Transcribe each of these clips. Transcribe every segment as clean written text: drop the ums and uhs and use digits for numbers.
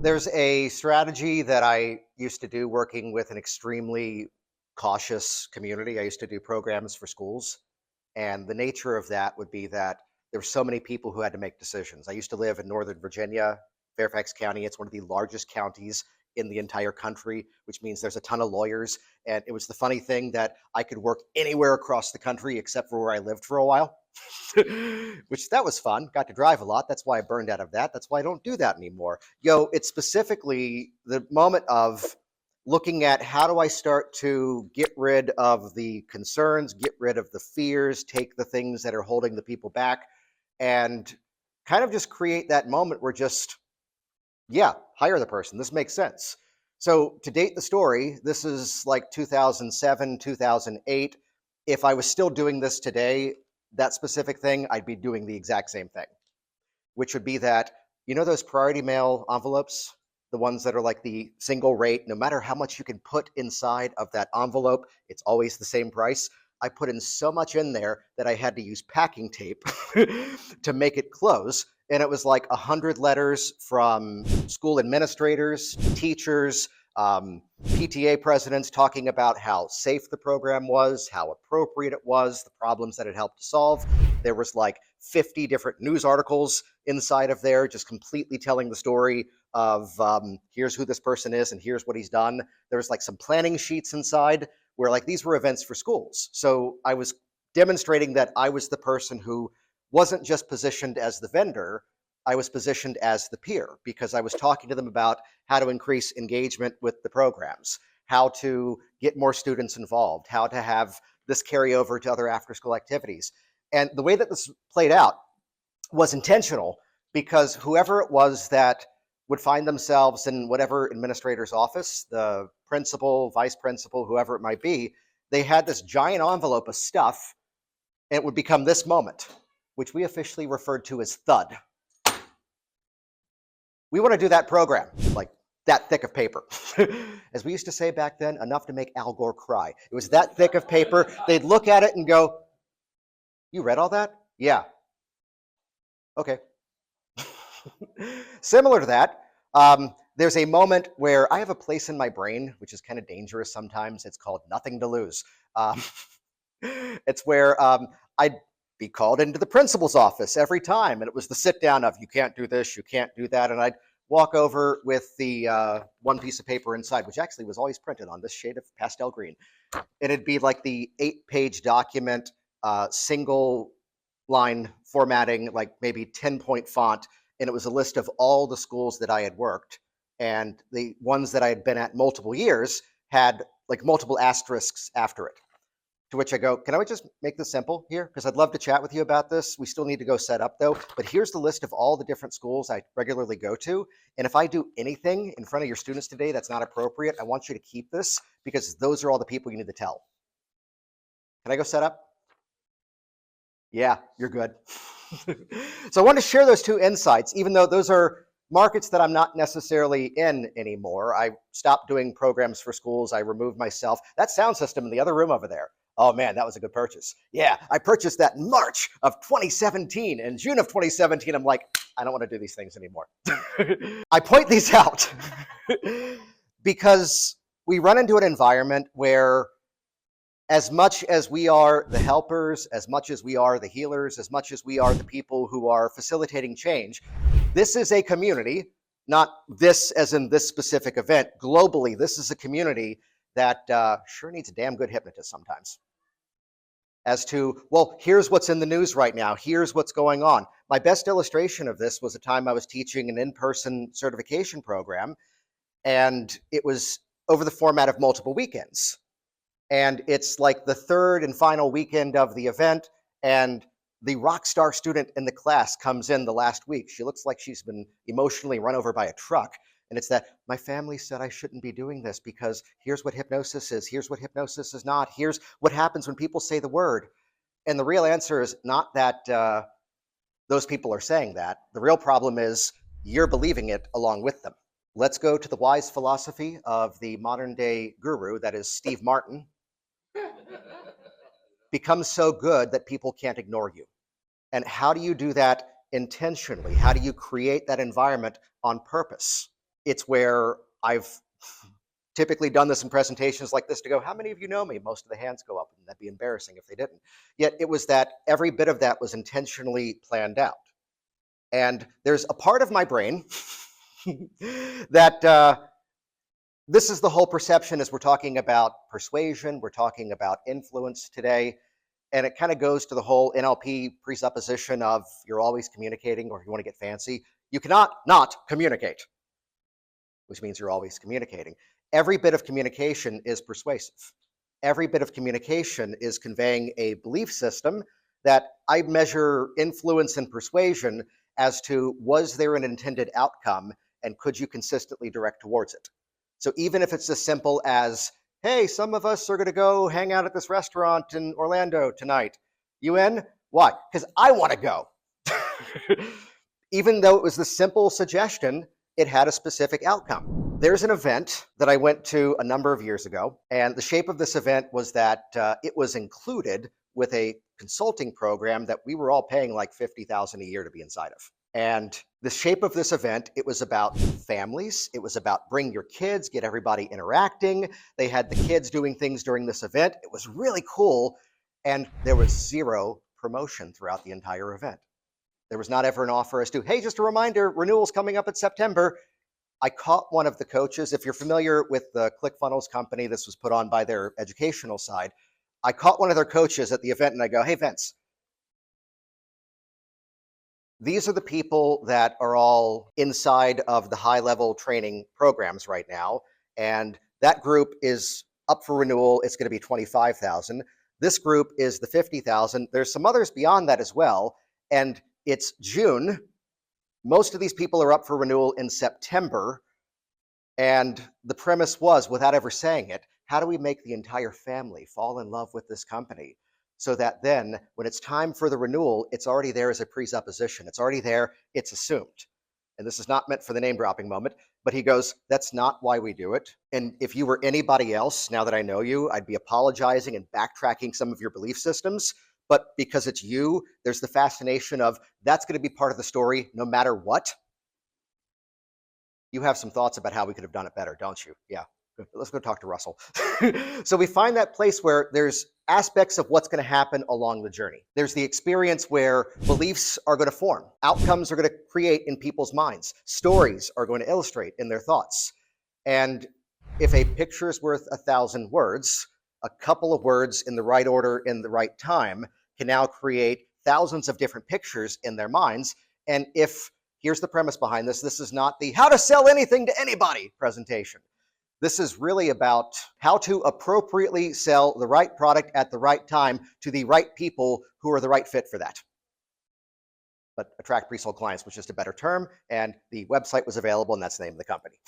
There's a strategy that I used to do working with an extremely cautious community. I used to do programs for schools, and the nature of that would be that there were so many people who had to make decisions. I used to live in Northern Virginia, Fairfax County. It's one of the largest counties in the entire country, which means there's a ton of lawyers. And it was the funny thing that I could work anywhere across the country except for where I lived for a while. Which that was fun. Got to drive a lot. That's why I burned out of that. That's why I don't do that anymore. It's specifically the moment of looking at how do I start to get rid of the concerns, get rid of the fears, take the things that are holding the people back, and kind of just create that moment where just, yeah, hire the person. This makes sense. So to date the story, this is like 2007, 2008. If I was still doing this today, that specific thing, I'd be doing the exact same thing, which would be that, those priority mail envelopes, the ones that are like the single rate, no matter how much you can put inside of that envelope, it's always the same price. I put in so much in there that I had to use packing tape to make it close. And it was like 100 letters from school administrators, teachers, PTA presidents talking about how safe the program was, how appropriate it was, the problems that it helped to solve. There was like 50 different news articles inside of there, just completely telling the story of here's who this person is and here's what he's done. There was like some planning sheets inside where like these were events for schools. So I was demonstrating that I was the person who wasn't just positioned as the vendor, I was positioned as the peer because I was talking to them about how to increase engagement with the programs, how to get more students involved, how to have this carry over to other after school activities. And the way that this played out was intentional because whoever it was that would find themselves in whatever administrator's office, the principal, vice principal, whoever it might be, they had this giant envelope of stuff, and it would become this moment, which we officially referred to as THUD. We want to do that program, like that thick of paper. As we used to say back then, enough to make Al Gore cry. It was that thick of paper. They'd look at it and go, "You read all that?" "Yeah." "Okay." Similar to that, there's a moment where I have a place in my brain, which is kind of dangerous sometimes. It's called nothing to lose. It's where I'd be called into the principal's office every time. And it was the sit down of, you can't do this, you can't do that. And I'd walk over with the one piece of paper inside, which actually was always printed on this shade of pastel green. It'd be like the 8-page document, single line formatting, like maybe 10-point font. And it was a list of all the schools that I had worked. And the ones that I had been at multiple years had like multiple asterisks after it. To which I go, can I just make this simple here? Because I'd love to chat with you about this. We still need to go set up though. But here's the list of all the different schools I regularly go to. And if I do anything in front of your students today that's not appropriate, I want you to keep this because those are all the people you need to tell. Can I go set up? Yeah, you're good. So I want to share those two insights, even though those are markets that I'm not necessarily in anymore. I stopped doing programs for schools. I removed myself. That sound system in the other room over there. Oh man, that was a good purchase. Yeah, I purchased that in March of 2017. In June of 2017, I'm like, I don't want to do these things anymore. I point these out because we run into an environment where as much as we are the helpers, as much as we are the healers, as much as we are the people who are facilitating change, this is a community, not this as in this specific event. Globally, this is a community that sure needs a damn good hypnotist sometimes. As to, well, here's what's in the news right now. Here's what's going on. My best illustration of this was a time I was teaching an in-person certification program, and it was over the format of multiple weekends. And it's like the third and final weekend of the event, and the rock star student in the class comes in the last week. She looks like she's been emotionally run over by a truck. And it's that, my family said I shouldn't be doing this because here's what hypnosis is, here's what hypnosis is not, here's what happens when people say the word. And the real answer is not that those people are saying that. The real problem is you're believing it along with them. Let's go to the wise philosophy of the modern day guru, that is Steve Martin. Become so good that people can't ignore you. And how do you do that intentionally? How do you create that environment on purpose? It's where I've typically done this in presentations like this to go, how many of you know me? Most of the hands go up, and that'd be embarrassing if they didn't. Yet it was that every bit of that was intentionally planned out. And there's a part of my brain that this is the whole perception as we're talking about persuasion, we're talking about influence today. And it kind of goes to the whole NLP presupposition of you're always communicating, or if you want to get fancy, you cannot not communicate, which means you're always communicating. Every bit of communication is persuasive. Every bit of communication is conveying a belief system that I measure influence and persuasion as to, was there an intended outcome and could you consistently direct towards it? So even if it's as simple as, hey, some of us are going to go hang out at this restaurant in Orlando tonight. You in? Why? Because I want to go. Even though it was the simple suggestion, it had a specific outcome. There's an event that I went to a number of years ago, and the shape of this event was that it was included with a consulting program that we were all paying like $50,000 a year to be inside of. And the shape of this event, it was about families. It was about bring your kids, get everybody interacting. They had the kids doing things during this event. It was really cool. And there was zero promotion throughout the entire event. There was not ever an offer as to, hey, just a reminder, renewal's coming up in September. I caught one of the coaches. If you're familiar with the ClickFunnels company, this was put on by their educational side. I caught one of their coaches at the event and I go, hey, Vince, these are the people that are all inside of the high-level training programs right now. And that group is up for renewal. It's going to be 25,000. This group is the 50,000. There's some others beyond that as well. And it's June. Most of these people are up for renewal in September. And the premise was, without ever saying it, how do we make the entire family fall in love with this company? So that then when it's time for the renewal, it's already there as a presupposition. It's already there, it's assumed. And this is not meant for the name dropping moment, but he goes, that's not why we do it. And if you were anybody else, now that I know you, I'd be apologizing and backtracking some of your belief systems. But because it's you, there's the fascination of that's going to be part of the story no matter what. You have some thoughts about how we could have done it better, don't you? Yeah. Let's go talk to Russell. So we find that place where there's aspects of what's going to happen along the journey. There's the experience where beliefs are going to form, outcomes are going to create in people's minds, stories are going to illustrate in their thoughts. And if a picture is worth 1,000 words, a couple of words in the right order in the right time can now create thousands of different pictures in their minds. And if, here's the premise behind this, this is not the how to sell anything to anybody presentation. This is really about how to appropriately sell the right product at the right time to the right people who are the right fit for that. But attract pre-sold clients was just a better term, and the website was available, and that's the name of the company.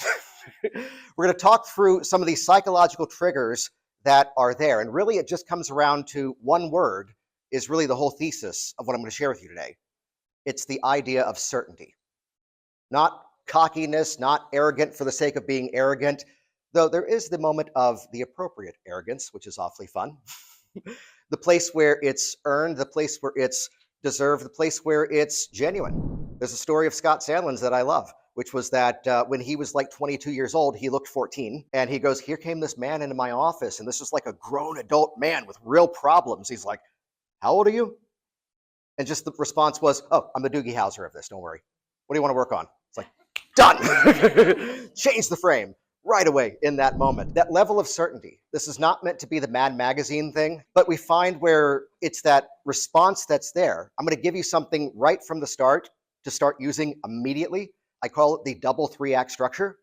We're going to talk through some of these psychological triggers that are there, and really it just comes around to one word is really the whole thesis of what I'm going to share with you today. It's the idea of certainty. Not cockiness, not arrogant for the sake of being arrogant, though there is the moment of the appropriate arrogance, which is awfully fun. The place where it's earned, the place where it's deserved, the place where it's genuine. There's a story of Scott Sandlin's that I love, which was that when he was like 22 years old, he looked 14. And he goes, here came this man into my office. And this was like a grown adult man with real problems. He's like, how old are you? And just the response was, oh, I'm the Doogie Howser of this. Don't worry. What do you want to work on? It's like, done. Change the frame right away in that moment. That level of certainty. This is not meant to be the Mad Magazine thing, but we find where it's that response that's there. I'm going to give you something right from the start to start using immediately. I call it the double 3-act structure,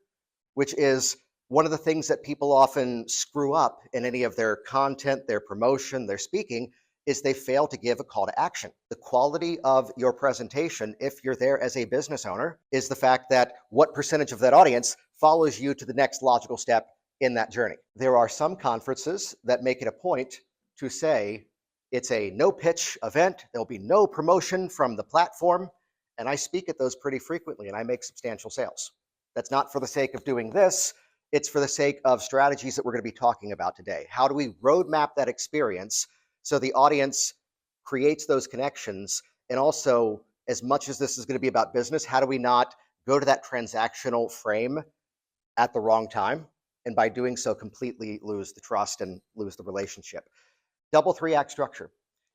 which is one of the things that people often screw up in any of their content, their promotion, their speaking, is they fail to give a call to action. The quality of your presentation, if you're there as a business owner, is the fact that what percentage of that audience follows you to the next logical step in that journey. There are some conferences that make it a point to say it's a no pitch event. There'll be no promotion from the platform. And I speak at those pretty frequently and I make substantial sales. That's not for the sake of doing this. It's for the sake of strategies that we're going to be talking about today. How do we roadmap that experience so the audience creates those connections? And also, as much as this is going to be about business, how do we not go to that transactional frame at the wrong time, and by doing so, completely lose the trust and lose the relationship. Double 3-act structure.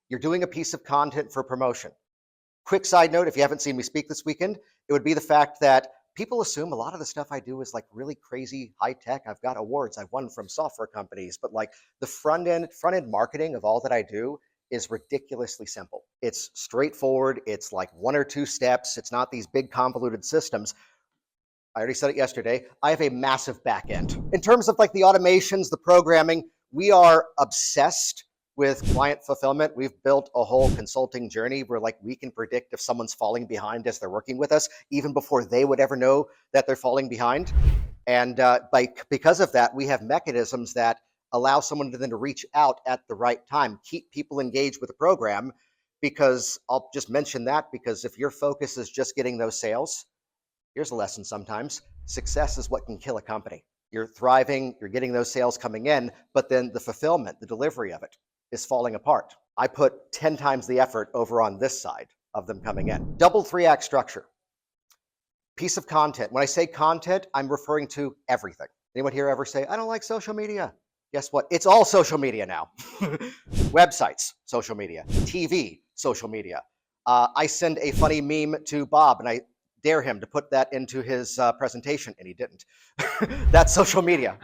You're doing a piece of content for promotion. Quick side note, if you haven't seen me speak this weekend, it would be the fact that people assume a lot of the stuff I do is like really crazy high tech. I've got awards I've won from software companies, but like the front end marketing of all that I do is ridiculously simple. It's straightforward. It's like 1 or 2 steps. It's not these big convoluted systems. I already said it yesterday. I have a massive back end. In terms of like the automations, the programming, we are obsessed with client fulfillment. We've built a whole consulting journey where like we can predict if someone's falling behind as they're working with us, even before they would ever know that they're falling behind. And because of that, we have mechanisms that allow someone to then to reach out at the right time, keep people engaged with the program. Because I'll just mention that because if your focus is just getting those sales, here's a lesson sometimes. Success is what can kill a company. You're thriving, you're getting those sales coming in, but then the fulfillment, the delivery of it is falling apart. I put 10 times the effort over on this side of them coming in. Double 3-act structure. Piece of content. When I say content, I'm referring to everything. Anyone here ever say, I don't like social media? Guess what? It's all social media now. Websites, social media. TV, social media. I send a funny meme to Bob and I dare him to put that into his presentation, and he didn't. That's social media.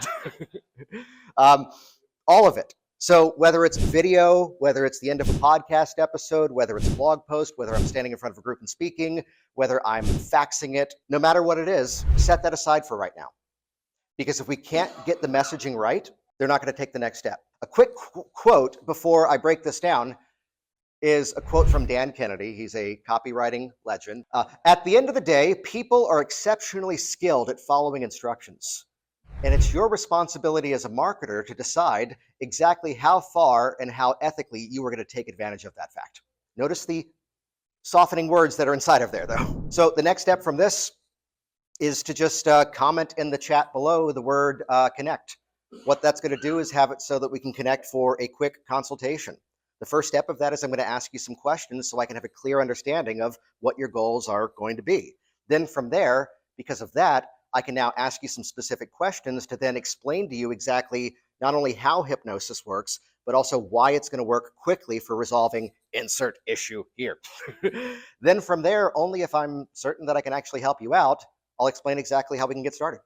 All of it. So whether it's video, whether it's the end of a podcast episode, whether it's a blog post, whether I'm standing in front of a group and speaking, whether I'm faxing it, no matter what it is, set that aside for right now. Because if we can't get the messaging right, they're not going to take the next step. A quick quote before I break this down is a quote from Dan Kennedy. He's a copywriting legend. At the end of the day, people are exceptionally skilled at following instructions. And it's your responsibility as a marketer to decide exactly how far and how ethically you are going to take advantage of that fact. Notice the softening words that are inside of there, though. So the next step from this is to just comment in the chat below the word connect. What that's going to do is have it so that we can connect for a quick consultation. The first step of that is I'm going to ask you some questions so I can have a clear understanding of what your goals are going to be. Then from there, because of that, I can now ask you some specific questions to then explain to you exactly not only how hypnosis works, but also why it's going to work quickly for resolving insert issue here. Then from there, only if I'm certain that I can actually help you out, I'll explain exactly how we can get started.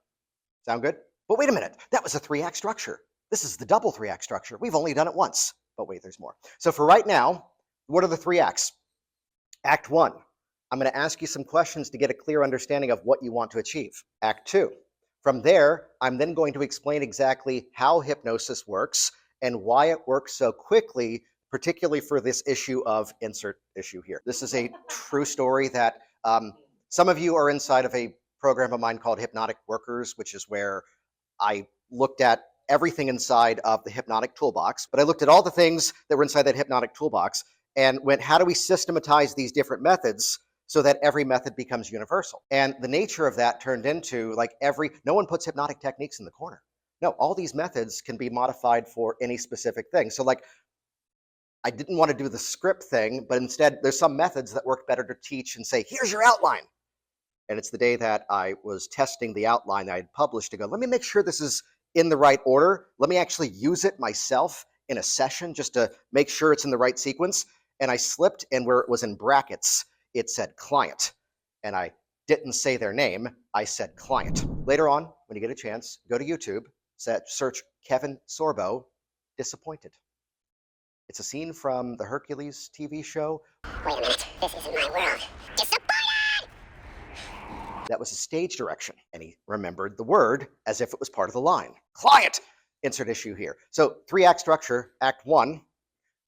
Sound good? But wait a minute, that was a 3-act structure. This is the double 3-act structure. We've only done it once. But wait, there's more. So for right now, what are the 3 acts? Act 1, I'm going to ask you some questions to get a clear understanding of what you want to achieve. Act 2, from there, I'm then going to explain exactly how hypnosis works and why it works so quickly, particularly for this issue of insert issue here. This is a true story that some of you are inside of a program of mine called Hypnotic Workers, which is where I looked at everything inside of the hypnotic toolbox, but I looked at all the things that were inside that hypnotic toolbox and went, how do we systematize these different methods so that every method becomes universal? And the nature of that turned into like no one puts hypnotic techniques in the corner. No, all these methods can be modified for any specific thing. So like, I didn't want to do the script thing, but instead there's some methods that work better to teach and say, here's your outline. And it's the day that I was testing the outline that I had published to go, let me make sure this is in the right order. Let me actually use it myself in a session just to make sure it's in the right sequence. And I slipped, and where it was in brackets, it said client. And I didn't say their name, I said client. Later on, when you get a chance, go to YouTube, search Kevin Sorbo, Disappointed. It's a scene from the Hercules TV show. Wait a minute, this isn't my world. Disappointed! That was a stage direction, and he remembered the word as if it was part of the line. Client! Insert issue here. So 3-act structure. Act 1,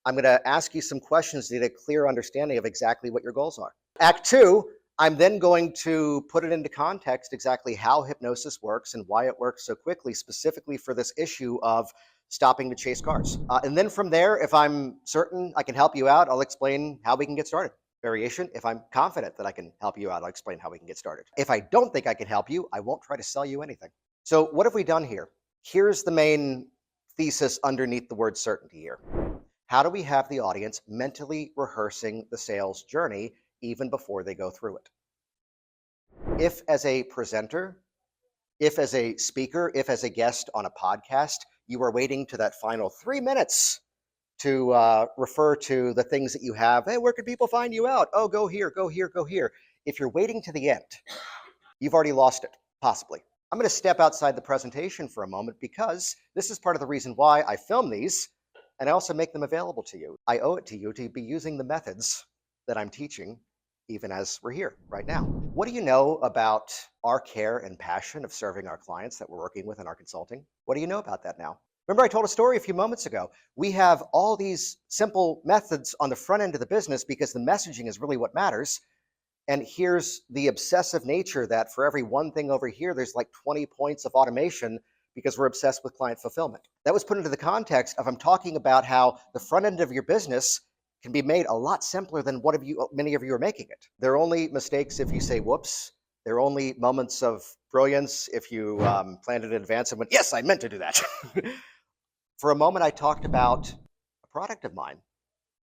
I'm going to ask you some questions to get a clear understanding of exactly what your goals are. Act 2, I'm then going to put it into context exactly how hypnosis works and why it works so quickly, specifically for this issue of stopping to chase cars. And then from there, if I'm certain I can help you out, I'll explain how we can get started. Variation, if I'm confident that I can help you out, I'll explain how we can get started. If I don't think I can help you, I won't try to sell you anything. So what have we done here? Here's the main thesis underneath the word certainty here. How do we have the audience mentally rehearsing the sales journey even before they go through it? If as a presenter, If as a speaker, if as a guest on a podcast, you are waiting to that final 3 minutes to refer to the things that you have. Hey, where can people find you out? Oh, go here, go here, go here. If you're waiting to the end, you've already lost it, possibly. I'm going to step outside the presentation for a moment because this is part of the reason why I film these and I also make them available to you. I owe it to you to be using the methods that I'm teaching even as we're here right now. What do you know about our care and passion of serving our clients that we're working with in our consulting? What do you know about that now? Remember, I told a story a few moments ago. We have all these simple methods on the front end of the business because the messaging is really what matters. And here's the obsessive nature that for every one thing over here, there's like 20 points of automation because we're obsessed with client fulfillment. That was put into the context of I'm talking about how the front end of your business can be made a lot simpler than many of you are making it. There are only mistakes if you say whoops. There are only moments of brilliance if you planned it in advance and went, yes, I meant to do that. For a moment, I talked about a product of mine.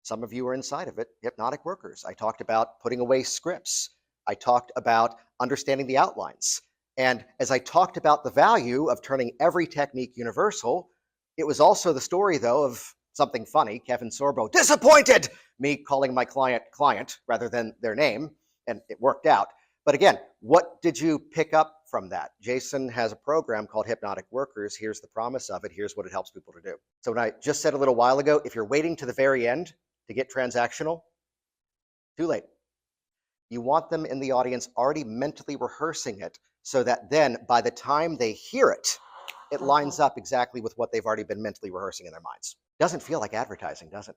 Some of you are inside of it, Hypnotic Workers. I talked about putting away scripts. I talked about understanding the outlines. And as I talked about the value of turning every technique universal, it was also the story, though, of something funny. Kevin Sorbo, disappointed, me calling my client rather than their name, and it worked out. But again, what did you pick up from that? Jason has a program called Hypnotic Workers. Here's the promise of it. Here's what it helps people to do. So when I just said a little while ago, if you're waiting to the very end to get transactional, too late. You want them in the audience already mentally rehearsing it so that then by the time they hear it, it lines up exactly with what they've already been mentally rehearsing in their minds. Doesn't feel like advertising, does it?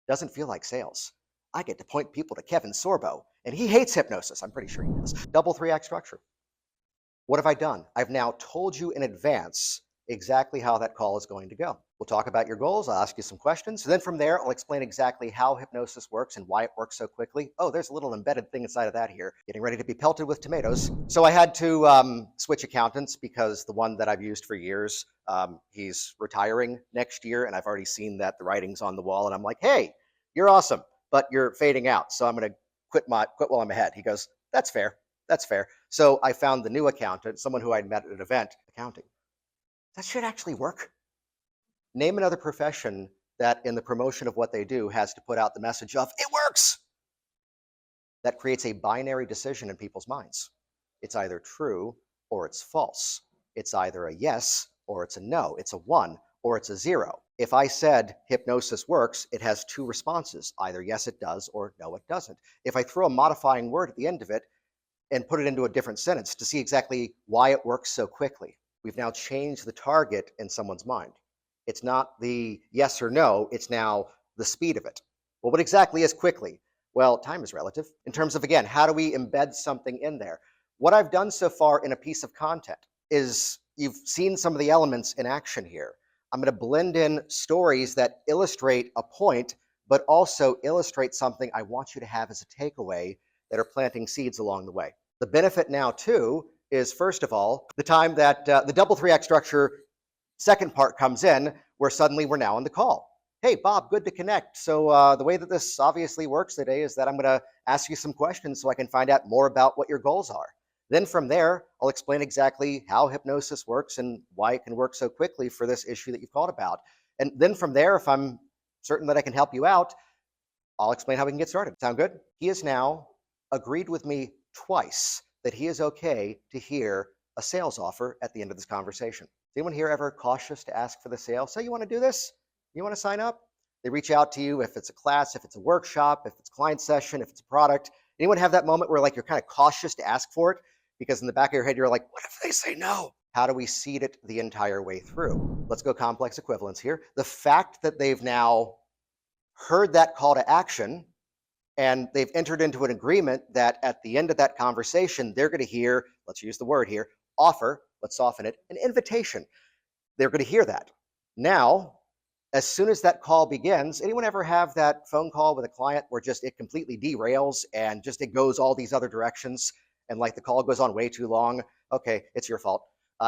Doesn't feel like sales. I get to point people to Kevin Sorbo, and he hates hypnosis. I'm pretty sure he does. Double 3-act structure. What have I done? I've now told you in advance exactly how that call is going to go. We'll talk about your goals. I'll ask you some questions. And then from there, I'll explain exactly how hypnosis works and why it works so quickly. Oh, there's a little embedded thing inside of that here. Getting ready to be pelted with tomatoes. So I had to switch accountants because the one that I've used for years, he's retiring next year. And I've already seen that the writing's on the wall. And I'm like, hey, you're awesome, but you're fading out. So I'm going to quit while I'm ahead. He goes, that's fair. That's fair. So I found the new accountant, someone who I'd met at an event, accounting. That should actually work. Name another profession that in the promotion of what they do has to put out the message of, it works. That creates a binary decision in people's minds. It's either true or it's false. It's either a yes or it's a no. It's a 1 or it's a 0. If I said hypnosis works, it has 2 responses, either yes it does or no it doesn't. If I throw a modifying word at the end of it and put it into a different sentence to see exactly why it works so quickly, we've now changed the target in someone's mind. It's not the yes or no, it's now the speed of it. Well, what exactly is quickly? Well, time is relative. In terms of, again, how do we embed something in there? What I've done so far in a piece of content is you've seen some of the elements in action here. I'm going to blend in stories that illustrate a point, but also illustrate something I want you to have as a takeaway that are planting seeds along the way. The benefit now, too, is, first of all, the time that the double 3-act structure second part comes in, where suddenly we're now on the call. Hey, Bob, good to connect. So the way that this obviously works today is that I'm going to ask you some questions so I can find out more about what your goals are. Then from there, I'll explain exactly how hypnosis works and why it can work so quickly for this issue that you've called about. And then from there, if I'm certain that I can help you out, I'll explain how we can get started. Sound good? He has now agreed with me twice that he is okay to hear a sales offer at the end of this conversation. Is anyone here ever cautious to ask for the sale? So you want to do this? You want to sign up? They reach out to you if it's a class, if it's a workshop, if it's a client session, if it's a product. Anyone have that moment where like you're kind of cautious to ask for it? Because in the back of your head, you're like, what if they say no? How do we seed it the entire way through? Let's go complex equivalence here. The fact that they've now heard that call to action and they've entered into an agreement that at the end of that conversation, they're going to hear, let's use the word here, offer, let's soften it, an invitation. They're going to hear that. Now, as soon as that call begins, anyone ever have that phone call with a client where just it completely derails and just it goes all these other directions and like the call goes on way too long? Okay, it's your fault.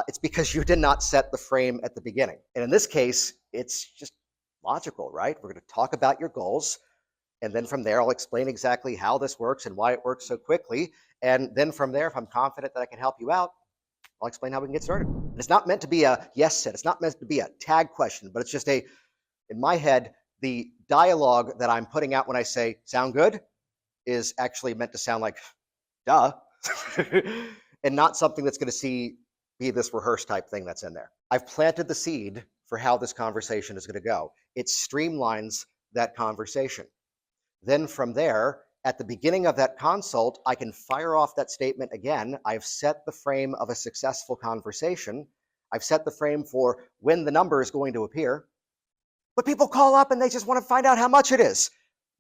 It's because you did not set the frame at the beginning. And in this case, it's just logical, right? We're going to talk about your goals. And then from there, I'll explain exactly how this works and why it works so quickly. And then from there, if I'm confident that I can help you out, I'll explain how we can get started. And it's not meant to be a yes set. It's not meant to be a tag question, but it's just in my head, the dialogue that I'm putting out when I say, sound good, is actually meant to sound like, duh, and not something that's going to be this rehearsed type thing that's in there. I've planted the seed for how this conversation is going to go. It streamlines that conversation. Then from there, at the beginning of that consult, I can fire off that statement again. I've set the frame of a successful conversation. I've set the frame for when the number is going to appear. But people call up and they just want to find out how much it is.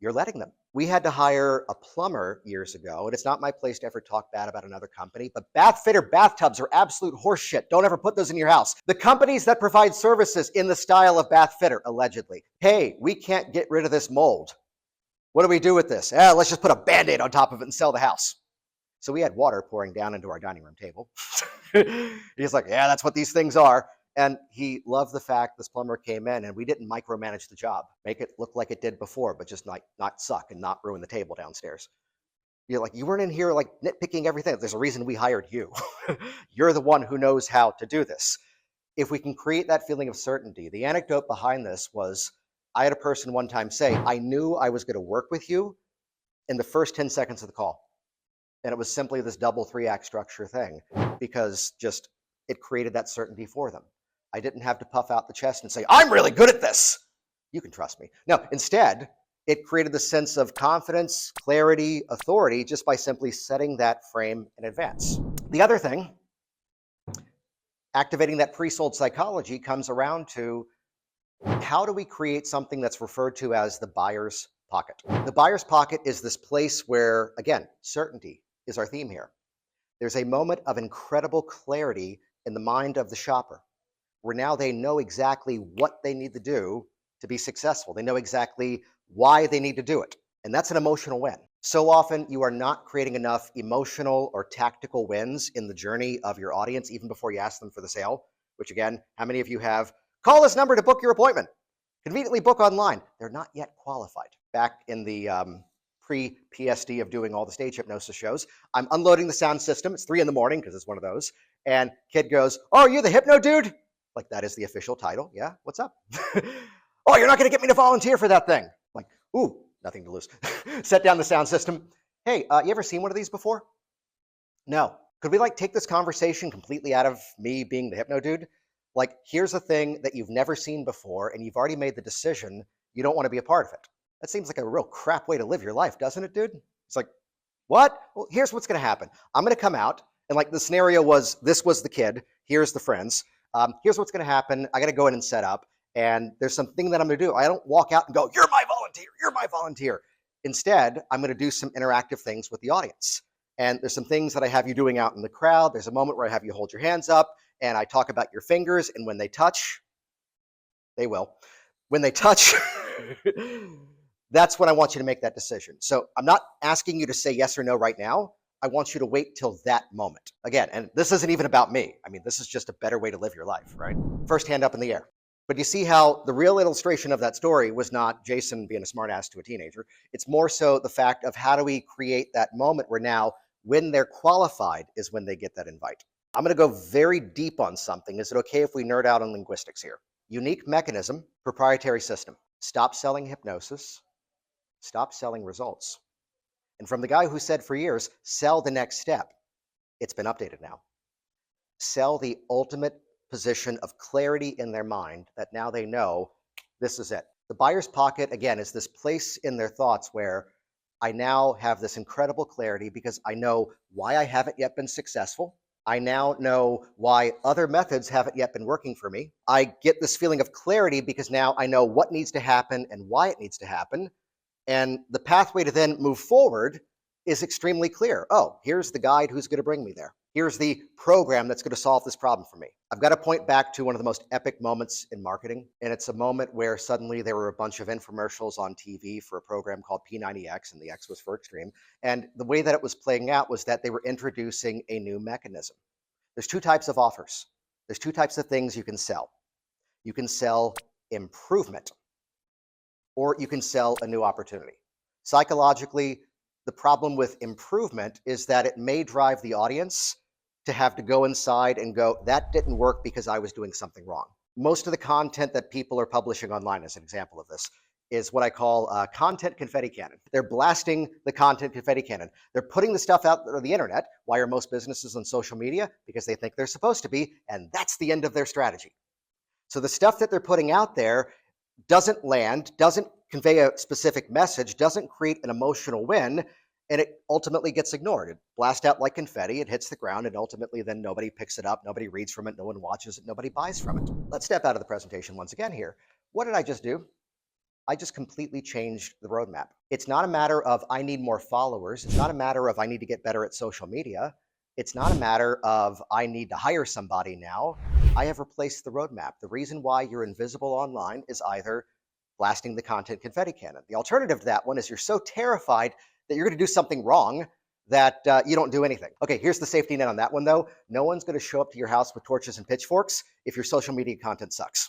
You're letting them. We had to hire a plumber years ago, and it's not my place to ever talk bad about another company, but bath fitter bathtubs are absolute horseshit. Don't ever put those in your house. The companies that provide services in the style of bath fitter, allegedly, hey, we can't get rid of this mold. What do we do with this? Let's just put a Band-Aid on top of it and sell the house. So we had water pouring down into our dining room table. He's like, yeah, that's what these things are. And he loved the fact this plumber came in and we didn't micromanage the job, make it look like it did before, but just not suck and not ruin the table downstairs. You're like, you weren't in here like nitpicking everything. There's a reason we hired you. You're the one who knows how to do this. If we can create that feeling of certainty, the anecdote behind this was, I had a person one time say, I knew I was going to work with you in the first 10 seconds of the call. And it was simply this double 3-act structure thing, because just it created that certainty for them. I didn't have to puff out the chest and say, I'm really good at this. You can trust me. No, instead, it created the sense of confidence, clarity, authority, just by simply setting that frame in advance. The other thing, activating that pre-sold psychology, comes around to how do we create something that's referred to as the buyer's pocket? The buyer's pocket is this place where, again, certainty is our theme here. There's a moment of incredible clarity in the mind of the shopper, where now they know exactly what they need to do to be successful. They know exactly why they need to do it. And that's an emotional win. So often you are not creating enough emotional or tactical wins in the journey of your audience, even before you ask them for the sale, which again, how many of you have, call this number to book your appointment, conveniently book online? They're not yet qualified. Back in the pre-PSD of doing all the stage hypnosis shows, I'm unloading the sound system. It's 3 in the morning because it's one of those. And kid goes, oh, you're the hypno dude? Like, that is the official title. Yeah, what's up? Oh, you're not going to get me to volunteer for that thing. Like, ooh, nothing to lose. Set down the sound system. Hey, you ever seen one of these before? No. Could we take this conversation completely out of me being the hypno dude? Like, here's a thing that you've never seen before, and you've already made the decision you don't want to be a part of it. That seems like a real crap way to live your life, doesn't it, dude? It's like, what? Well, here's what's going to happen. I'm going to come out, and the scenario was, this was the kid, here's the friends. Here's what's going to happen. I got to go in and set up, and there's something that I'm going to do. I don't walk out and go, you're my volunteer, you're my volunteer. Instead, I'm going to do some interactive things with the audience. And there's some things that I have you doing out in the crowd. There's a moment where I have you hold your hands up, and I talk about your fingers, and when they touch, they will. When they touch, that's when I want you to make that decision. So I'm not asking you to say yes or no right now. I want you to wait till that moment. Again, and this isn't even about me. I mean, this is just a better way to live your life, right? First hand up in the air. But you see how the real illustration of that story was not Jason being a smartass to a teenager. It's more so the fact of how do we create that moment where now, when they're qualified, is when they get that invite. I'm going to go very deep on something. Is it okay if we nerd out on linguistics here? Unique mechanism, proprietary system. Stop selling hypnosis. Stop selling results. And from the guy who said for years, sell the next step, it's been updated now. Sell the ultimate position of clarity in their mind that now they know this is it. The buyer's pocket, again, is this place in their thoughts where I now have this incredible clarity because I know why I haven't yet been successful. I now know why other methods haven't yet been working for me. I get this feeling of clarity because now I know what needs to happen and why it needs to happen. And the pathway to then move forward is extremely clear. Oh, here's the guide who's going to bring me there. Here's the program that's going to solve this problem for me. I've got to point back to one of the most epic moments in marketing. And it's a moment where suddenly there were a bunch of infomercials on TV for a program called P90X, and the X was for extreme. And the way that it was playing out was that they were introducing a new mechanism. There's 2 types of offers. There's 2 types of things you can sell. You can sell improvement, or you can sell a new opportunity. Psychologically, the problem with improvement is that it may drive the audience to have to go inside and go, that didn't work because I was doing something wrong. Most of the content that people are publishing online, as an example of this, is what I call Content Confetti Cannon. They're blasting the Content Confetti Cannon. They're putting the stuff out on the internet. Why are most businesses on social media? Because they think they're supposed to be, and that's the end of their strategy. So the stuff that they're putting out there doesn't land, doesn't convey a specific message, doesn't create an emotional win, and it ultimately gets ignored. It blasts out like confetti, it hits the ground, and ultimately then nobody picks it up, nobody reads from it, no one watches it, nobody buys from it. Let's step out of the presentation once again here. What did I just do? I just completely changed the roadmap. It's not a matter of I need more followers. It's not a matter of I need to get better at social media. It's not a matter of I need to hire somebody now. I have replaced the roadmap. The reason why you're invisible online is either blasting the Content Confetti Cannon. The alternative to that one is you're so terrified that you're going to do something wrong that you don't do anything. Okay, here's the safety net on that one though. No one's going to show up to your house with torches and pitchforks if your social media content sucks.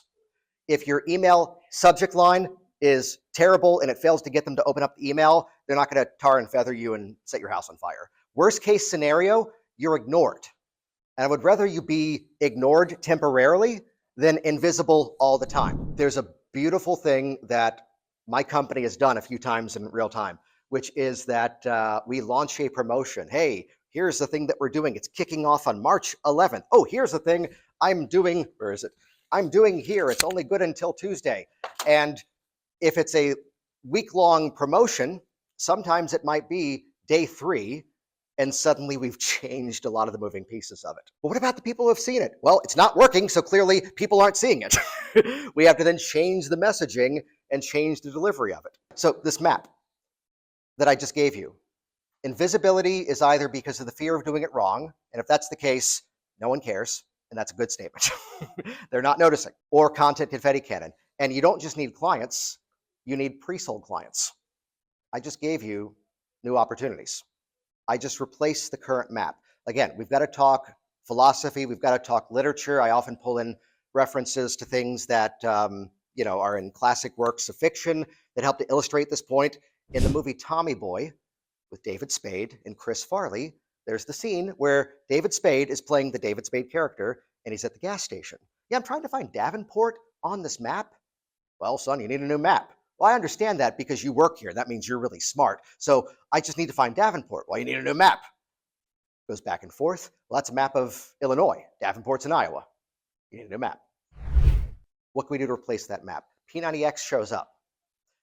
If your email subject line is terrible and it fails to get them to open up the email, they're not going to tar and feather you and set your house on fire. Worst case scenario, you're ignored. And I would rather you be ignored temporarily than invisible all the time. There's a beautiful thing that my company has done a few times in real time, which is that we launch a promotion. Hey, here's the thing that we're doing. It's kicking off on March 11th. Oh, here's the thing I'm doing. Where is it? I'm doing here. It's only good until Tuesday. And if it's a week-long promotion, sometimes it might be day 3, and suddenly we've changed a lot of the moving pieces of it. But what about the people who have seen it? Well, it's not working, so clearly people aren't seeing it. We have to then change the messaging and change the delivery of it. So this map that I just gave you, invisibility is either because of the fear of doing it wrong, and if that's the case, no one cares, and that's a good statement. They're not noticing. Or Content Confetti Cannon. And you don't just need clients, you need pre-sold clients. I just gave you new opportunities. I just replaced the current map. Again, we've got to talk philosophy, we've got to talk literature. I often pull in references to things that are in classic works of fiction that help to illustrate this point. In the movie Tommy Boy with David Spade and Chris Farley, there's the scene where David Spade is playing the David Spade character and he's at the gas station. Yeah, I'm trying to find Davenport on this map. Well, son, you need a new map. Well, I understand that because you work here. That means you're really smart. So I just need to find Davenport. Well, you need a new map. Goes back and forth. Well, that's a map of Illinois. Davenport's in Iowa. You need a new map. What can we do to replace that map? P90X shows up.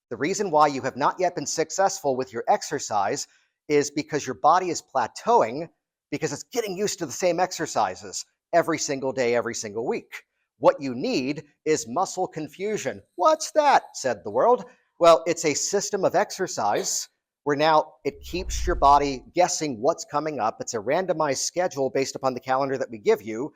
The reason why you have not yet been successful with your exercise is because your body is plateauing because it's getting used to the same exercises every single day, every single week. What you need is muscle confusion. What's that? Said the world. Well, it's a system of exercise where now it keeps your body guessing what's coming up. It's a randomized schedule based upon the calendar that we give you.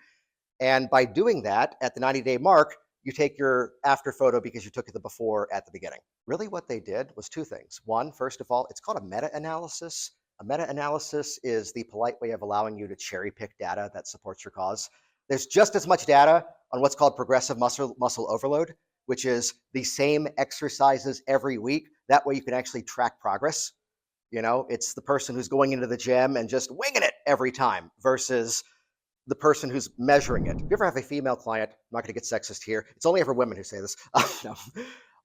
And by doing that, at the 90-day mark, you take your after photo because you took the before at the beginning. Really what they did was 2 things. One, first of all, it's called a meta-analysis. A meta-analysis is the polite way of allowing you to cherry pick data that supports your cause. There's just as much data on what's called progressive muscle overload, which is the same exercises every week. That way you can actually track progress. It's the person who's going into the gym and just winging it every time versus the person who's measuring it. If you ever have a female client, I'm not going to get sexist here. It's only ever women who say this. No.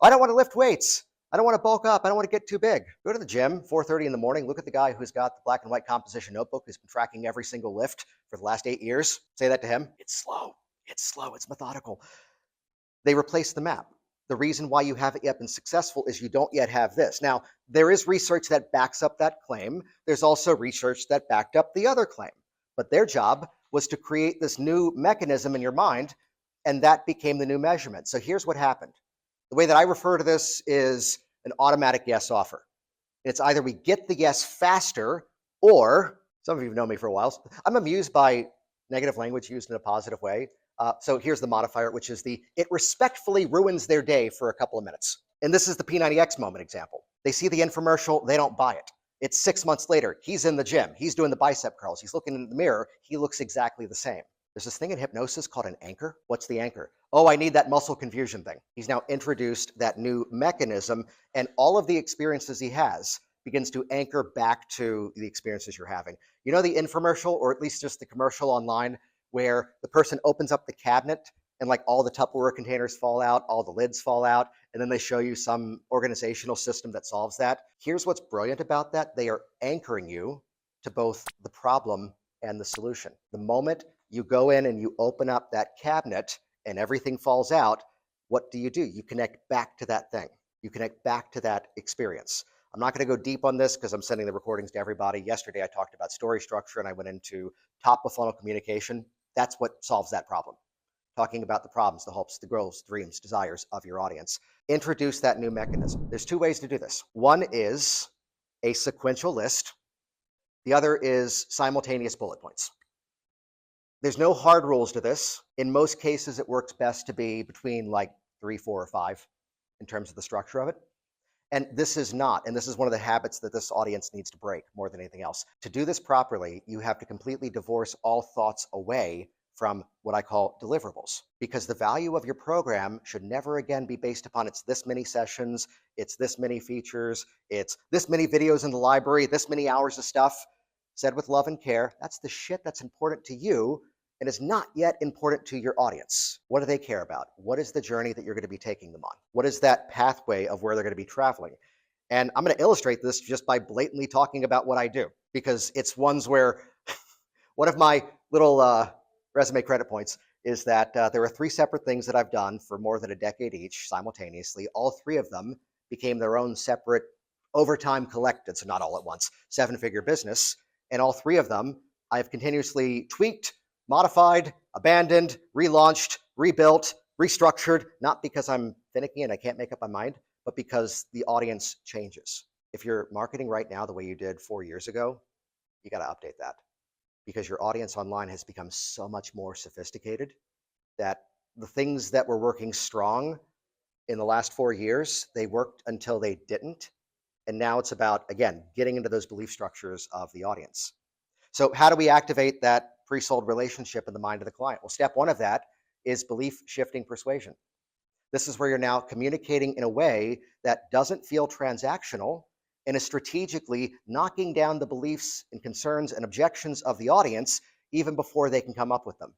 I don't want to lift weights. I don't want to bulk up. I don't want to get too big. Go to the gym, 4:30 in the morning. Look at the guy who's got the black and white composition notebook who's been tracking every single lift for the last 8 years. Say that to him. It's slow. It's slow. It's methodical. They replaced the map. The reason why you haven't yet been successful is you don't yet have this. Now, there is research that backs up that claim. There's also research that backed up the other claim. But their job was to create this new mechanism in your mind, and that became the new measurement. So here's what happened. The way that I refer to this is an automatic yes offer. It's either we get the yes faster, or some of you know me for a while. I'm amused by negative language used in a positive way. So here's the modifier, which is it respectfully ruins their day for a couple of minutes. And this is the P90X moment example. They see the infomercial, they don't buy it. It's 6 months later. He's in the gym. He's doing the bicep curls. He's looking in the mirror. He looks exactly the same. There's this thing in hypnosis called an anchor. What's the anchor? Oh, I need that muscle confusion thing. He's now introduced that new mechanism, and all of the experiences he has begins to anchor back to the experiences you're having. You know the infomercial, or at least just the commercial online, where the person opens up the cabinet and like all the Tupperware containers fall out, all the lids fall out, and then they show you some organizational system that solves that. Here's what's brilliant about that. They are anchoring you to both the problem and the solution. The moment you go in and you open up that cabinet and everything falls out, what do? You connect back to that thing. You connect back to that experience. I'm not going to go deep on this because I'm sending the recordings to everybody. Yesterday, I talked about story structure and I went into top of funnel communication. That's what solves that problem. Talking about the problems, the hopes, the goals, dreams, desires of your audience. Introduce that new mechanism. There's two ways to do this. One is a sequential list. The other is simultaneous bullet points. There's no hard rules to this. In most cases, it works best to be between like 3, 4, or 5 in terms of the structure of it. And this is not, and this is one of the habits that this audience needs to break more than anything else. To do this properly, you have to completely divorce all thoughts away from what I call deliverables, because the value of your program should never again be based upon it's this many sessions, it's this many features, it's this many videos in the library, this many hours of stuff. Said with love and care, that's the shit that's important to you and is not yet important to your audience. What do they care about? What is the journey that you're going to be taking them on? What is that pathway of where they're going to be traveling? And I'm going to illustrate this just by blatantly talking about what I do, because it's ones where one of my little resume credit points is that there are 3 separate things that I've done for more than a decade each simultaneously. All 3 of them became their own separate, over time collected, so not all at once, 7-figure business. And all 3 of them I've continuously tweaked, modified, abandoned, relaunched, rebuilt, restructured, not because I'm finicky and I can't make up my mind, but because the audience changes. If you're marketing right now the way you did 4 years ago, you got to update that, because your audience online has become so much more sophisticated that the things that were working strong in the last 4 years, they worked until they didn't. And now it's about, again, getting into those belief structures of the audience. So how do we activate that pre-sold relationship in the mind of the client? Well, step 1 of that is belief shifting persuasion. This is where you're now communicating in a way that doesn't feel transactional and is strategically knocking down the beliefs and concerns and objections of the audience even before they can come up with them.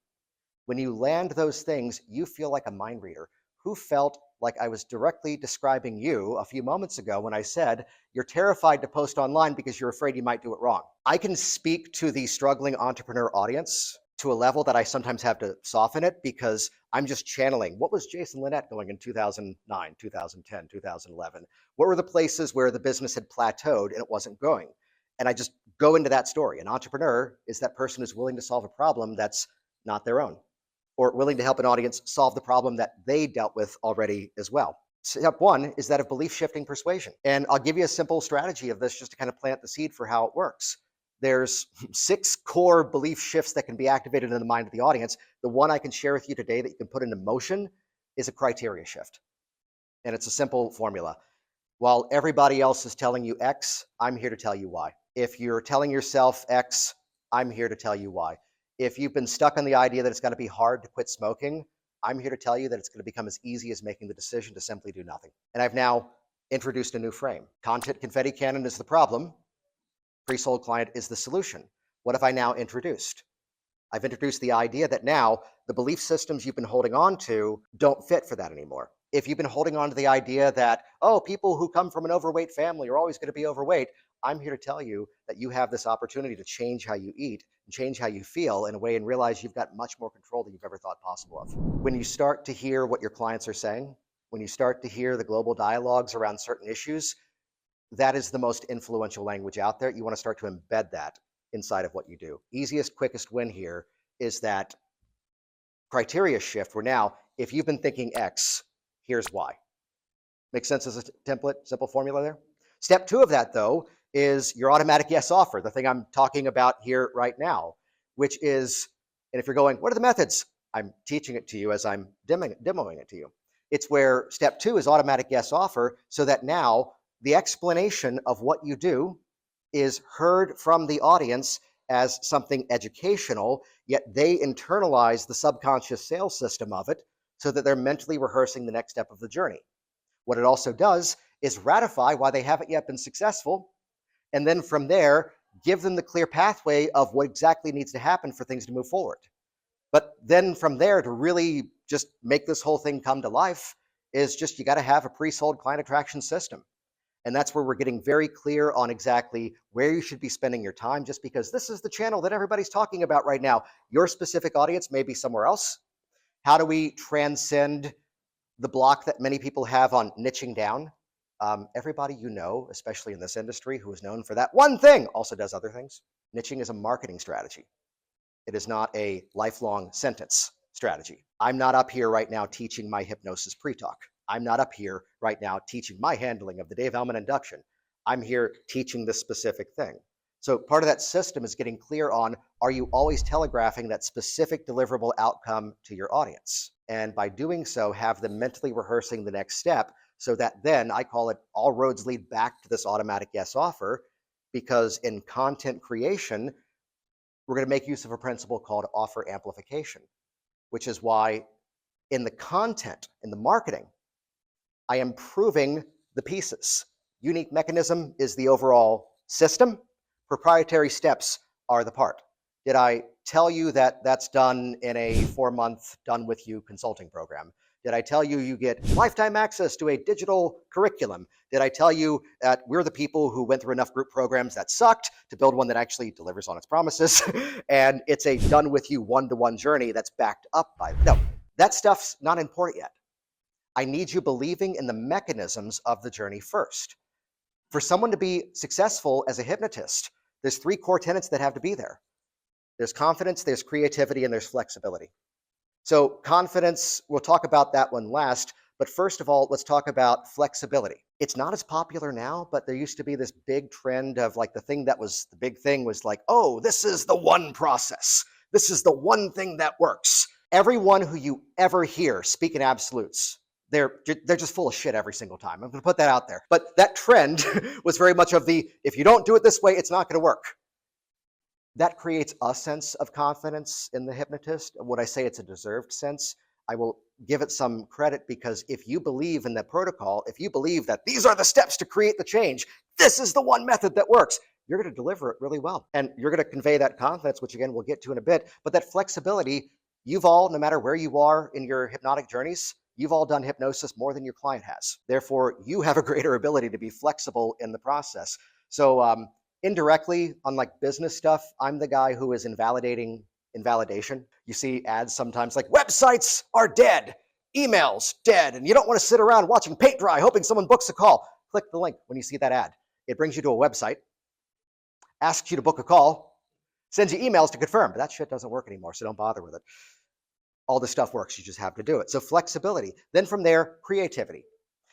When you land those things, you feel like a mind reader. Who felt like I was directly describing you a few moments ago when I said you're terrified to post online because you're afraid you might do it wrong? I can speak to the struggling entrepreneur audience to a level that I sometimes have to soften it, because I'm just channeling what was Jason Linett going in 2009, 2010, 2011. What were the places where the business had plateaued and it wasn't going? And I just go into that story. An entrepreneur is that person who's willing to solve a problem that's not their own, or willing to help an audience solve the problem that they dealt with already as well. Step 1 is that of belief shifting persuasion. And I'll give you a simple strategy of this just to kind of plant the seed for how it works. There's 6 core belief shifts that can be activated in the mind of the audience. The one I can share with you today that you can put into motion is a criteria shift. And it's a simple formula. While everybody else is telling you X, I'm here to tell you Y. If you're telling yourself X, I'm here to tell you Y. If you've been stuck on the idea that it's going to be hard to quit smoking, I'm here to tell you that it's going to become as easy as making the decision to simply do nothing. And I've now introduced a new frame. Content Confetti Cannon is the problem. Pre-sold client is the solution. What have I now introduced? I've introduced the idea that now the belief systems you've been holding on to don't fit for that anymore. If you've been holding on to the idea that, oh, people who come from an overweight family are always going to be overweight, I'm here to tell you that you have this opportunity to change how you eat and change how you feel in a way, and realize you've got much more control than you've ever thought possible of. When you start to hear what your clients are saying, when you start to hear the global dialogues around certain issues, that is the most influential language out there. You want to start to embed that inside of what you do. Easiest, quickest win here is that criteria shift, where now, if you've been thinking X, here's Y. Make sense as a template, simple formula there? Step 2 of that, though, is your automatic yes offer, the thing I'm talking about here right now, which is, and if you're going, what are the methods? I'm teaching it to you as I'm demoing it to you. It's where step 2 is automatic yes offer, so that now the explanation of what you do is heard from the audience as something educational, yet they internalize the subconscious sales system of it so that they're mentally rehearsing the next step of the journey. What it also does is ratify why they haven't yet been successful, And then from there, give them the clear pathway of what exactly needs to happen for things to move forward. But then from there, to really just make this whole thing come to life is just, you got to have a pre-sold client attraction system. And that's where we're getting very clear on exactly where you should be spending your time, just because this is the channel that everybody's talking about right now. Your specific audience may be somewhere else. How do we transcend the block that many people have on niching down? Everybody you know, especially in this industry, who is known for that one thing, also does other things. Niching is a marketing strategy. It is not a lifelong sentence strategy. I'm not up here right now teaching my hypnosis pre-talk. I'm not up here right now teaching my handling of the Dave Ellman induction. I'm here teaching this specific thing. So part of that system is getting clear on, are you always telegraphing that specific deliverable outcome to your audience? And by doing so, have them mentally rehearsing the next step, so that then, I call it, all roads lead back to this automatic yes offer, because in content creation, we're going to make use of a principle called offer amplification, which is why in the content, in the marketing, I am proving the pieces. Unique mechanism is the overall system. Proprietary steps are the part. Did I tell you that that's done in a 4-month done with you consulting program? Did I tell you you get lifetime access to a digital curriculum? Did I tell you that we're the people who went through enough group programs that sucked to build one that actually delivers on its promises? And it's a done with you one-to-one journey that's backed up by, no, that stuff's not important yet. I need you believing in the mechanisms of the journey first. For someone to be successful as a hypnotist, there's 3 core tenets that have to be there. There's confidence, there's creativity, and there's flexibility. So confidence, we'll talk about that one last, but first of all, let's talk about flexibility. It's not as popular now, but there used to be this big trend of, like, the thing that was the big thing was like, oh, this is the one process. This is the one thing that works. Everyone who you ever hear speak in absolutes, they're just full of shit every single time. I'm going to put that out there. But that trend was very much of the, if you don't do it this way, it's not going to work. That creates a sense of confidence in the hypnotist. Would I say it's a deserved sense? I will give it some credit, because if you believe in the protocol, if you believe that these are the steps to create the change, this is the one method that works, you're going to deliver it really well. And you're going to convey that confidence, which again, we'll get to in a bit. But that flexibility, you've all, no matter where you are in your hypnotic journeys, you've all done hypnosis more than your client has. Therefore, you have a greater ability to be flexible in the process. So indirectly, on like business stuff, I'm the guy who is invalidating invalidation. You see ads sometimes like, websites are dead, emails dead, and you don't want to sit around watching paint dry hoping someone books a call. Click the link when you see that ad. It brings you to a website, asks you to book a call, sends you emails to confirm, but that shit doesn't work anymore, so don't bother with it. All this stuff works, you just have to do it. So flexibility. Then from there, creativity.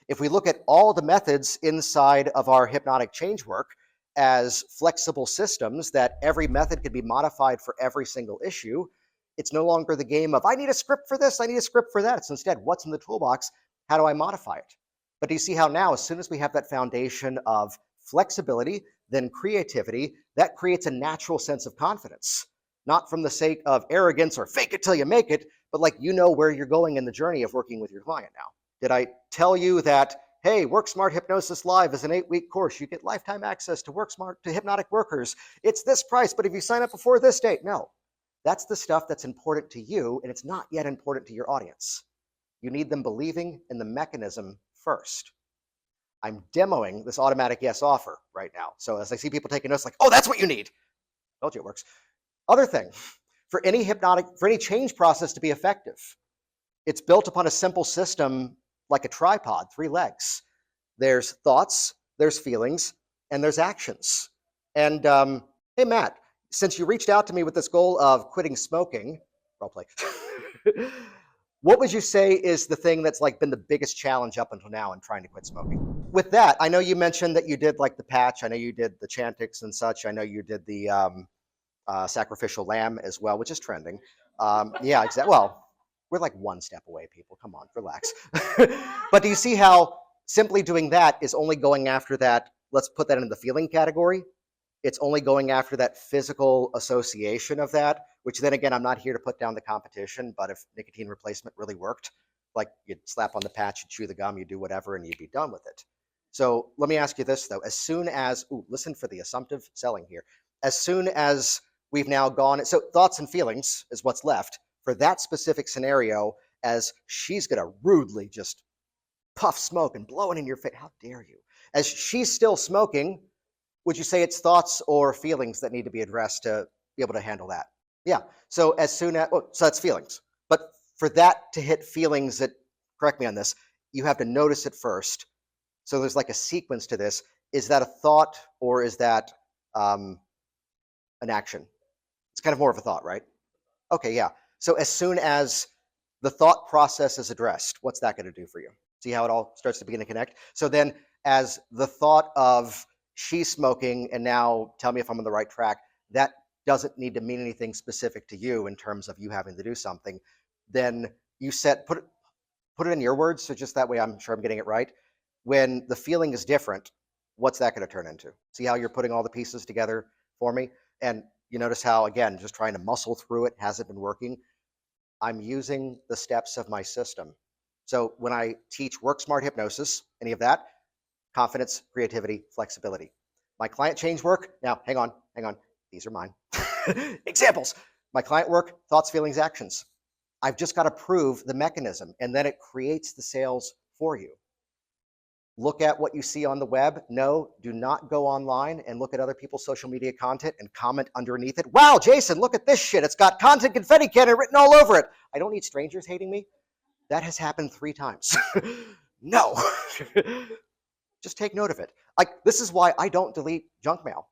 If we look at all the methods inside of our hypnotic change work as flexible systems that every method can be modified for every single issue, it's no longer the game of, I need a script for this, I need a script for that. It's instead, what's in the toolbox? How do I modify it? But do you see how now, as soon as we have that foundation of flexibility, then creativity, that creates a natural sense of confidence, not from the sake of arrogance or fake it till you make it, but like, you know where you're going in the journey of working with your client now. Did I tell you that, hey, Work Smart Hypnosis Live is an 8-week course. You get lifetime access to Work Smart, to hypnotic workers. It's this price, but if you sign up before this date, no. That's the stuff that's important to you, and it's not yet important to your audience. You need them believing in the mechanism first. I'm demoing this automatic yes offer right now. So as I see people taking notes like, oh, that's what you need. Told you it works. Other thing, for any change process to be effective, it's built upon a simple system like a tripod, 3 legs. There's thoughts, there's feelings, and there's actions. And hey, Matt, since you reached out to me with this goal of quitting smoking, role play, what would you say is the thing that's like been the biggest challenge up until now in trying to quit smoking? With that, I know you mentioned that you did like the patch. I know you did the Chantix and such. I know you did the sacrificial lamb as well, which is trending. Yeah, exactly. Well, we're like one step away, people. Come on, relax. But do you see how simply doing that is only going after that? Let's put that in the feeling category. It's only going after that physical association of that, which then again, I'm not here to put down the competition, but if nicotine replacement really worked, like you'd slap on the patch, you'd chew the gum, you'd do whatever, and you'd be done with it. So let me ask you this though. As soon as, listen for the assumptive selling here. As soon as we've now gone, so thoughts and feelings is what's left for that specific scenario, as she's going to rudely just puff smoke and blow it in your face. How dare you? As she's still smoking, would you say it's thoughts or feelings that need to be addressed to be able to handle that? Yeah. So as soon as, so that's feelings. But for that to hit feelings, that, correct me on this, you have to notice it first. So there's like a sequence to this. Is that a thought or is that an action? It's kind of more of a thought, right? Okay, yeah. So as soon as the thought process is addressed, what's that going to do for you? See how it all starts to begin to connect? So then as the thought of she's smoking, and now tell me if I'm on the right track, that doesn't need to mean anything specific to you in terms of you having to do something. Then you put it in your words, so just that way I'm sure I'm getting it right. When the feeling is different, what's that going to turn into? See how you're putting all the pieces together for me? And you notice how, again, just trying to muscle through it hasn't been working. I'm using the steps of my system. So when I teach work smart hypnosis, any of that, confidence, creativity, flexibility. My client change work, now hang on, these are mine. Examples. My client work, thoughts, feelings, actions. I've just got to prove the mechanism, and then it creates the sales for you. Look at what you see on the web. No, do not go online and look at other people's social media content and comment underneath it. Wow, Jason, look at this shit. It's got Content Confetti Cannon written all over it. I don't need strangers hating me. That has happened 3 times. No. Just take note of it. Like, this is why I don't delete junk mail.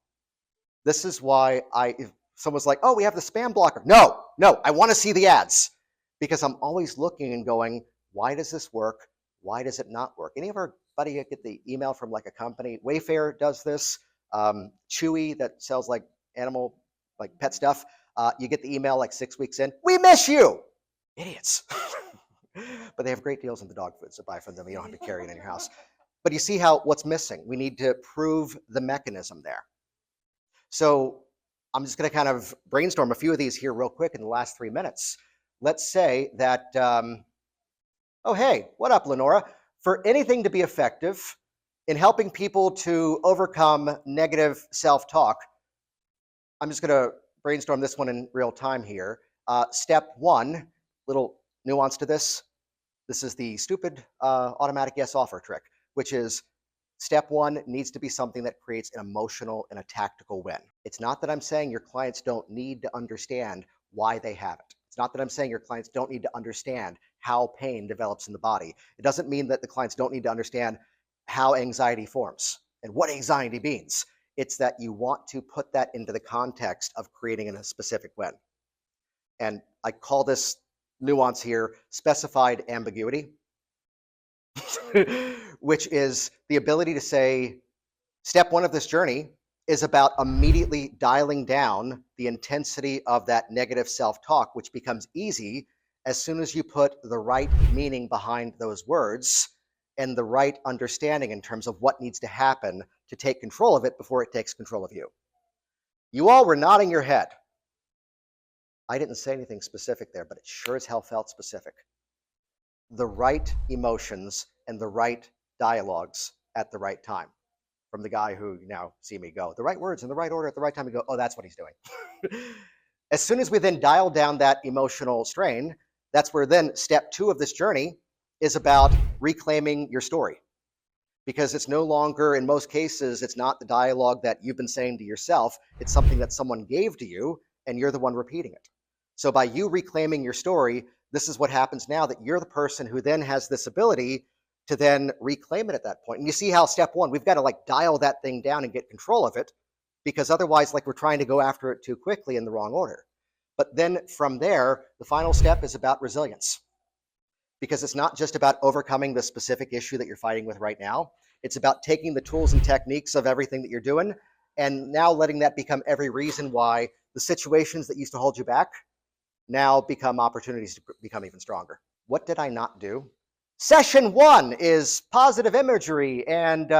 This is why if someone's like, oh, we have the spam blocker. No, I want to see the ads, because I'm always looking and going, why does this work? Why does it not work? Any of our buddy get the email from like a company? Wayfair does this. Chewy, that sells like animal, like pet stuff. You get the email like 6 weeks in. We miss you, idiots. But they have great deals on the dog food, so buy from them. You don't have to carry it in your house. But you see how what's missing? We need to prove the mechanism there. So I'm just going to kind of brainstorm a few of these here real quick in the last 3 minutes. Let's say that, oh, hey, what up, Lenora? For anything to be effective in helping people to overcome negative self-talk, I'm just going to brainstorm this one in real time here. Step 1, little nuance to this. This is the stupid automatic yes offer trick, which is step 1 needs to be something that creates an emotional and a tactical win. It's not that I'm saying your clients don't need to understand why they have it. It's not that I'm saying your clients don't need to understand how pain develops in the body. It doesn't mean that the clients don't need to understand how anxiety forms and what anxiety means. It's that you want to put that into the context of creating a specific win. And I call this nuance here specified ambiguity, which is the ability to say, step 1 of this journey is about immediately dialing down the intensity of that negative self-talk, which becomes easy as soon as you put the right meaning behind those words and the right understanding in terms of what needs to happen to take control of it before it takes control of you. You all were nodding your head. I didn't say anything specific there, but it sure as hell felt specific. The right emotions and the right dialogues at the right time. From the guy who you now see me go, the right words in the right order at the right time, you go, oh, that's what he's doing. As soon as we then dial down that emotional strain, that's where then step 2 of this journey is about reclaiming your story. Because it's no longer, in most cases, it's not the dialogue that you've been saying to yourself. It's something that someone gave to you, and you're the one repeating it. So by you reclaiming your story, this is what happens now, that you're the person who then has this ability to then reclaim it at that point. And you see how step 1, we've got to like dial that thing down and get control of it, because otherwise like we're trying to go after it too quickly in the wrong order. But then from there, the final step is about resilience, because it's not just about overcoming the specific issue that you're fighting with right now. It's about taking the tools and techniques of everything that you're doing and now letting that become every reason why the situations that used to hold you back now become opportunities to become even stronger. What did I not do? Session 1 is positive imagery and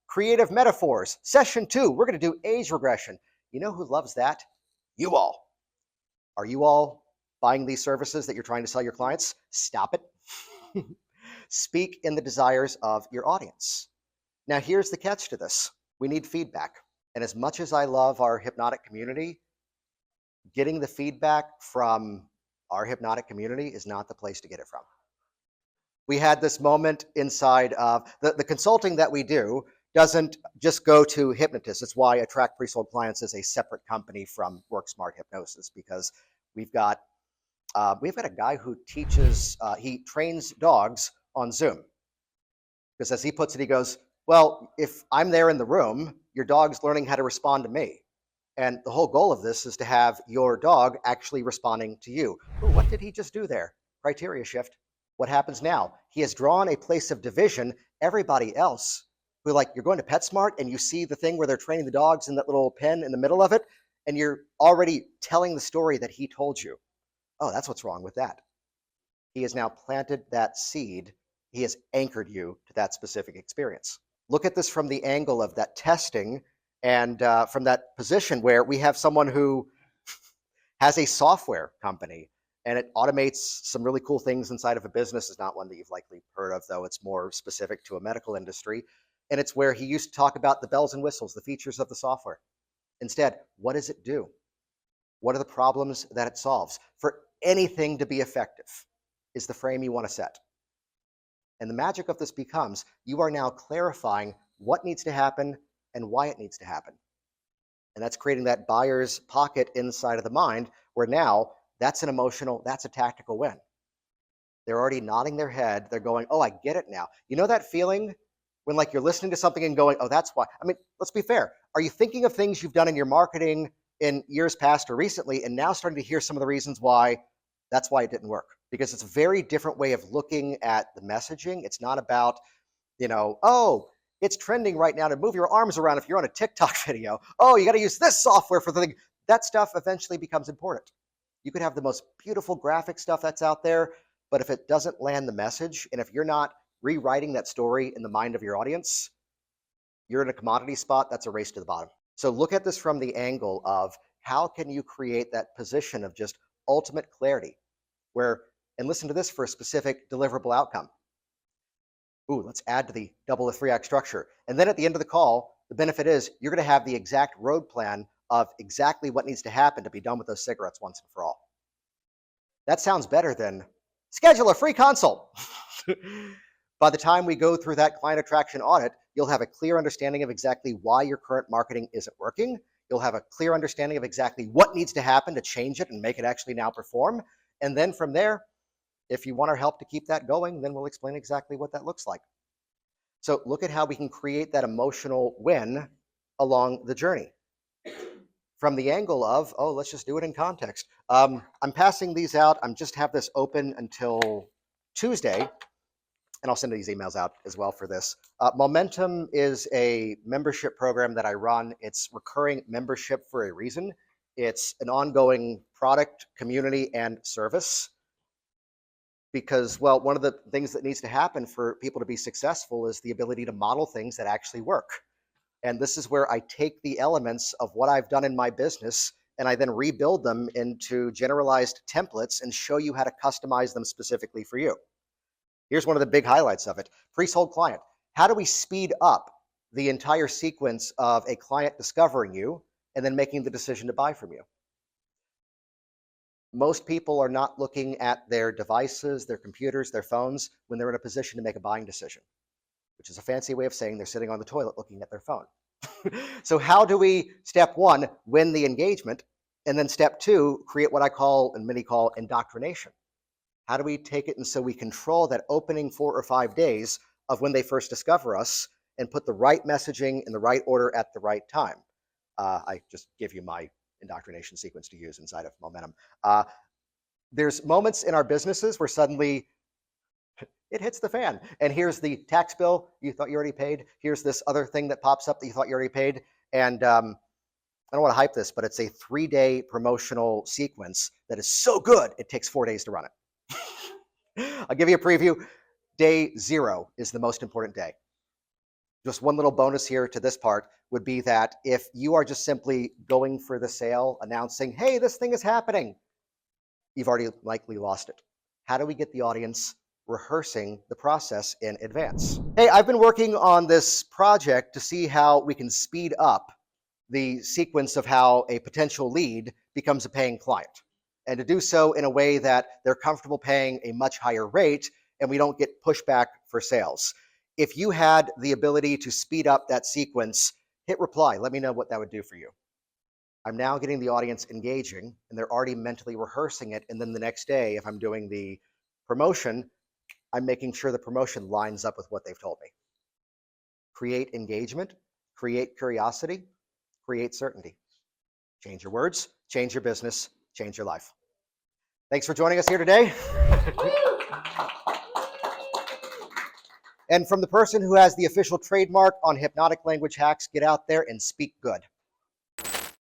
creative metaphors. Session 2, we're going to do age regression. You know who loves that? You all. Are you all buying these services that you're trying to sell your clients? Stop it. Speak in the desires of your audience. Now, here's the catch to this. We need feedback. And as much as I love our hypnotic community, getting the feedback from our hypnotic community is not the place to get it from. We had this moment inside of the consulting that we do doesn't just go to hypnotists. It's why Attract Pre-Sold Clients is a separate company from Work Smart Hypnosis, because we've got a guy who teaches, he trains dogs on Zoom. Because as he puts it, he goes, well, if I'm there in the room, your dog's learning how to respond to me. And the whole goal of this is to have your dog actually responding to you. Ooh, what did he just do there? Criteria shift. What happens now? He has drawn a place of division. Everybody else who, like, you're going to PetSmart and you see the thing where they're training the dogs in that little pen in the middle of it, and you're already telling the story that he told you. Oh, that's what's wrong with that. He has now planted that seed. He has anchored you to that specific experience. Look at this from the angle of that testing and from that position where we have someone who has a software company and it automates some really cool things inside of a business. Is not one that you've likely heard of, though. It's more specific to a medical industry. And it's where he used to talk about the bells and whistles, the features of the software. Instead, what does it do? What are the problems that it solves? For anything to be effective is the frame you want to set. And the magic of this becomes you are now clarifying what needs to happen and why it needs to happen. And that's creating that buyer's pocket inside of the mind where now that's an emotional, that's a tactical win. They're already nodding their head. They're going, oh, I get it now. You know that feeling when, like, you're listening to something and going, oh, that's why. I mean, let's be fair. Are you thinking of things you've done in your marketing in years past or recently and now starting to hear some of the reasons why that's why it didn't work? Because it's a very different way of looking at the messaging. It's not about, oh, it's trending right now to move your arms around if you're on a TikTok video. Oh, you got to use this software for the thing. That stuff eventually becomes important. You could have the most beautiful graphic stuff that's out there, but if it doesn't land the message, and if you're not rewriting that story in the mind of your audience, you're in a commodity spot. That's a race to the bottom. So look at this from the angle of how can you create that position of just ultimate clarity where, and listen to this for a specific deliverable outcome. Ooh, let's add to the double or 3-act structure. And then at the end of the call, the benefit is you're going to have the exact road plan of exactly what needs to happen to be done with those cigarettes once and for all. That sounds better than schedule a free consult. By the time we go through that client attraction audit, you'll have a clear understanding of exactly why your current marketing isn't working. You'll have a clear understanding of exactly what needs to happen to change it and make it actually now perform. And then from there, if you want our help to keep that going, then we'll explain exactly what that looks like. So look at how we can create that emotional win along the journey. From the angle of, oh, let's just do it in context. I'm passing these out. I'm just have this open until Tuesday, and I'll send these emails out as well for this. Momentum is a membership program that I run. It's recurring membership for a reason. It's an ongoing product, community, and service. Because, well, one of the things that needs to happen for people to be successful is the ability to model things that actually work. And this is where I take the elements of what I've done in my business and I then rebuild them into generalized templates and show you how to customize them specifically for you. Here's one of the big highlights of it. Pre-sold client. How do we speed up the entire sequence of a client discovering you and then making the decision to buy from you? Most people are not looking at their devices, their computers, their phones when they're in a position to make a buying decision, which is a fancy way of saying they're sitting on the toilet looking at their phone. So how do we, step one, win the engagement, and then step two, create what I call, and many call, indoctrination? How do we take it and so we control that opening 4 or 5 days of when they first discover us and put the right messaging in the right order at the right time? I just give you my indoctrination sequence to use inside of Momentum. There's moments in our businesses where suddenly it hits the fan. And here's the tax bill you thought you already paid. Here's this other thing that pops up that you thought you already paid. And I don't want to hype this, but it's a 3-day promotional sequence that is so good, it takes 4 days to run it. I'll give you a preview. Day 0 is the most important day. Just one little bonus here to this part would be that if you are just simply going for the sale, announcing, hey, this thing is happening, you've already likely lost it. How do we get the audience rehearsing the process in advance. Hey, I've been working on this project to see how we can speed up the sequence of how a potential lead becomes a paying client, and to do so in a way that they're comfortable paying a much higher rate and we don't get pushback for sales. If you had the ability to speed up that sequence, hit reply. Let me know what that would do for you. I'm now getting the audience engaging and they're already mentally rehearsing it. And then the next day, if I'm doing the promotion, I'm making sure the promotion lines up with what they've told me. Create engagement, create curiosity, create certainty. Change your words, change your business, change your life. Thanks for joining us here today. And from the person who has the official trademark on hypnotic language hacks, get out there and speak good.